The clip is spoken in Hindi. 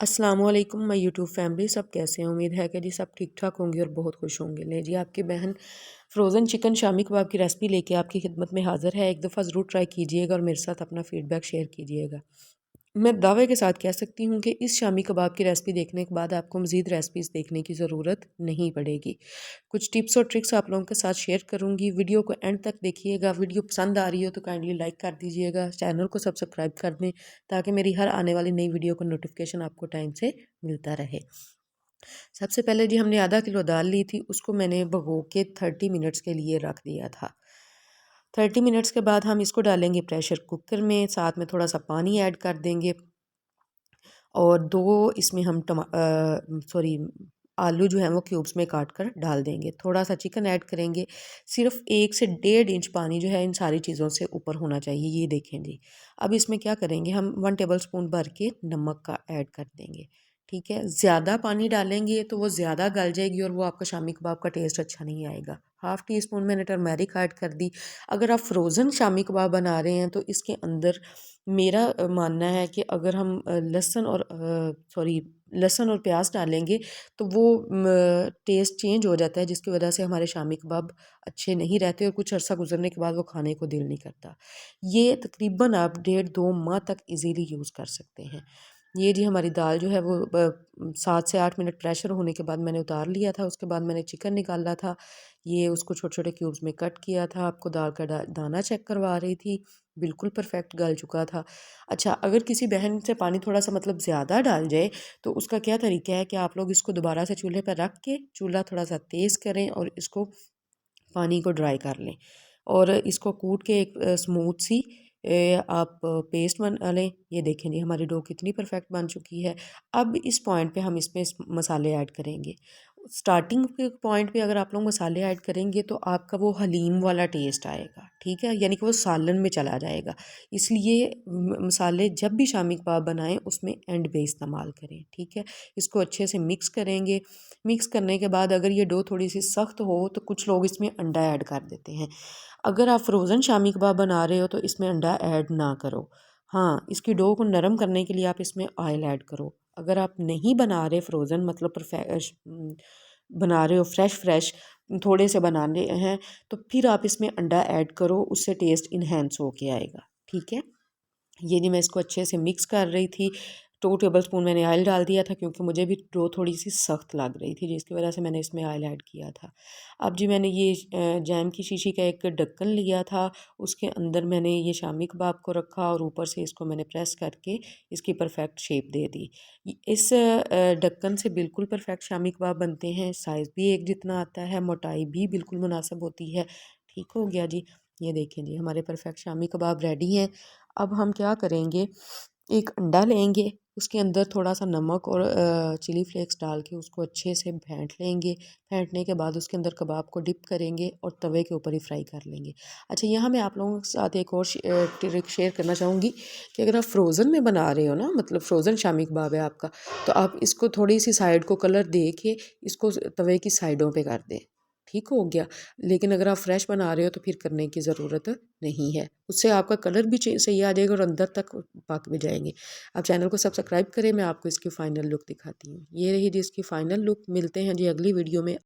अस्सलामुअलैकुम माय यूट्यूब फैमिली, सब कैसे हैं। उम्मीद है कि जी सब ठीक ठाक होंगे और बहुत खुश होंगे। ले जी आपकी बहन फ़्रोज़न चिकन शामी कबाब की रेसिपी लेके आपकी खिदमत में हाज़िर है। एक दफ़ा ज़रूर ट्राई कीजिएगा और मेरे साथ अपना फ़ीडबैक शेयर कीजिएगा। मैं दावे के साथ कह सकती हूँ कि इस शामी कबाब की रेसिपी देखने के बाद आपको मज़ीद रेसिपीज़ देखने की ज़रूरत नहीं पड़ेगी। कुछ टिप्स और ट्रिक्स आप लोगों के साथ शेयर करूँगी। वीडियो को एंड तक देखिएगा। वीडियो पसंद आ रही हो तो काइंडली लाइक कर दीजिएगा। चैनल को सब्सक्राइब कर दें ताकि मेरी हर आने वाली नई वीडियो का नोटिफिकेशन आपको टाइम से मिलता रहे। सबसे पहले जी हमने आधा किलो दाल ली थी, उसको मैंने भिगो के 30 मिनट्स के लिए रख दिया था। 30 मिनट्स के बाद हम इसको डालेंगे प्रेशर कुकर में, साथ में थोड़ा सा पानी ऐड कर देंगे और दो इसमें हम सॉरी आलू जो है वो क्यूब्स में काट कर डाल देंगे। थोड़ा सा चिकन ऐड करेंगे। सिर्फ 1 से 1.5 इंच पानी जो है इन सारी चीज़ों से ऊपर होना चाहिए। ये देखें जी। अब इसमें क्या करेंगे, हम 1 टेबल स्पून भर के नमक का ऐड कर देंगे। ठीक है, ज़्यादा पानी डालेंगे तो वो ज़्यादा गल जाएगी और वो आपका शामी कबाब का टेस्ट अच्छा नहीं आएगा। हाफ़ टी स्पून मैंने टर्मेरिक ऐड कर दी। अगर आप फ्रोज़न शामी कबाब बना रहे हैं तो इसके अंदर मेरा मानना है कि अगर हम लहसुन और प्याज डालेंगे तो वो टेस्ट चेंज हो जाता है, जिसकी वजह से हमारे शामी कबाब अच्छे नहीं रहते और कुछ अरसा गुजरने के बाद वो खाने को दिल नहीं करता। ये तकरीबन आप 1.5-2 माह तक इजीली यूज़ कर सकते हैं। ये जी हमारी दाल जो है वो 7 से 8 मिनट प्रेशर होने के बाद मैंने उतार लिया था। उसके बाद मैंने चिकन निकाला था। ये उसको छोटे-छोटे क्यूब्स में कट किया था। आपको दाल का दाना चेक करवा रही थी, बिल्कुल परफेक्ट गल चुका था। अच्छा, अगर किसी बहन से पानी थोड़ा-सा मतलब ज़्यादा डाल जाए तो उसका क्या तरीका है कि आप लोग इसको दोबारा से चूल्हे पर रख के चूल्हा थोड़ा-सा तेज़ करें और इसको पानी को ड्राई कर लें और इसको कूट के एक स्मूथ सी आप पेस्ट बना लें। ये देखें जी हमारी डो कितनी परफेक्ट बन चुकी है। अब इस पॉइंट पे हम इसमें मसाले ऐड करेंगे। स्टार्टिंग के पॉइंट पे अगर आप लोग मसाले ऐड करेंगे तो आपका वो हलीम वाला टेस्ट आएगा, ठीक है, यानी कि वो सालन में चला जाएगा। इसलिए मसाले जब भी शामी कबाब बनाएं उसमें एंड पे इस्तेमाल करें। ठीक है, इसको अच्छे से मिक्स करेंगे। मिक्स करने के बाद अगर ये डो थोड़ी सी सख्त हो तो कुछ लोग इसमें अंडा ऐड कर देते हैं। अगर आप फ्रोज़न शामी कबाब बना रहे हो तो इसमें अंडा ऐड ना करो। हाँ, इसकी डो को नरम करने के लिए आप इसमें ऑयल ऐड करो। अगर आप नहीं बना रहे फ्रोज़न मतलब बना रहे हो फ्रेश थोड़े से बनाने हैं तो फिर आप इसमें अंडा ऐड करो, उससे टेस्ट इन्हेंस होके आएगा। ठीक है, ये नहीं मैं इसको अच्छे से मिक्स कर रही थी। 2 टेबल स्पून मैंने ऑयल डाल दिया था क्योंकि मुझे भी डो थोड़ी सी सख्त लग रही थी, जिसकी वजह से मैंने इसमें ऑयल ऐड किया था। अब जी मैंने ये जैम की शीशी का एक ढक्कन लिया था, उसके अंदर मैंने ये शामी कबाब को रखा और ऊपर से इसको मैंने प्रेस करके इसकी परफेक्ट शेप दे दी। इस ढक्कन से बिल्कुल परफेक्ट शामी कबाब बनते हैं। साइज़ भी एक जितना आता है, मोटाई भी बिल्कुल मुनासिब होती है। ठीक हो गया जी। ये देखें जी हमारे परफेक्ट शामी कबाब रेडी हैं। अब हम क्या करेंगे, एक अंडा लेंगे, उसके अंदर थोड़ा-सा नमक और चिली फ्लेक्स डाल के उसको अच्छे से फेंट लेंगे। फेंटने के बाद उसके अंदर कबाब को डिप करेंगे और तवे के ऊपर ही फ्राई कर लेंगे। अच्छा, यहाँ मैं आप लोगों के साथ एक और ट्रिक शेयर करना चाहूँगी कि अगर आप फ्रोज़न में बना रहे हो ना, मतलब फ्रोज़न शामी कबाब है आपका, तो आप इसको थोड़ी-सी साइड को कलर दे के इसको तवे की साइडों पे कर दें। ठीक हो गया। लेकिन अगर आप फ्रेश बना रहे हो तो फिर करने की ज़रूरत नहीं है। उससे आपका कलर भी सही आ जाएगा और अंदर तक पक भी जाएंगे। आप चैनल को सब्सक्राइब करें, मैं आपको इसकी फ़ाइनल लुक दिखाती हूँ। ये रही जी इसकी फ़ाइनल लुक। मिलते हैं जी अगली वीडियो में।